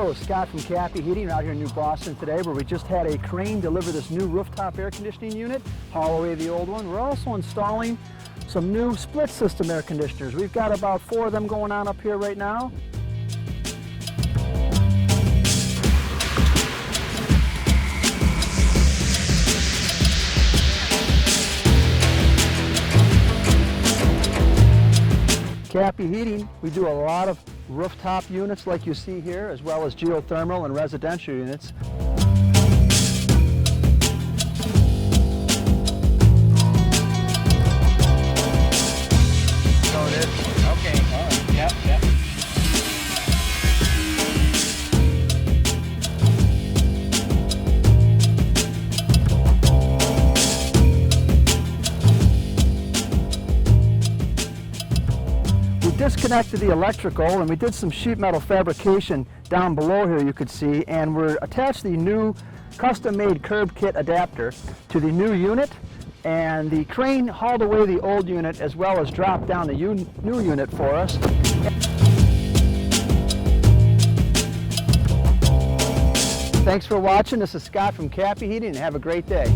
Hello, Scott from Cappy Heating out here in New Boston today, where we just had a crane deliver this new rooftop air conditioning unit, haul away the old one. We're also installing some new split system air conditioners. We've got about 4 of them going on up here right now. Cappy Heating, we do a lot of rooftop units like you see here, as well as geothermal and residential units. So it is. Okay. All right. Yep. Yep. Disconnected the electrical, and we did some sheet metal fabrication down below here, you could see, and we're attached the new custom-made curb kit adapter to the new unit, and the crane hauled away the old unit as well as dropped down the new unit for us. Thanks for watching. This is Scott from Cappy Heating, and have a great day.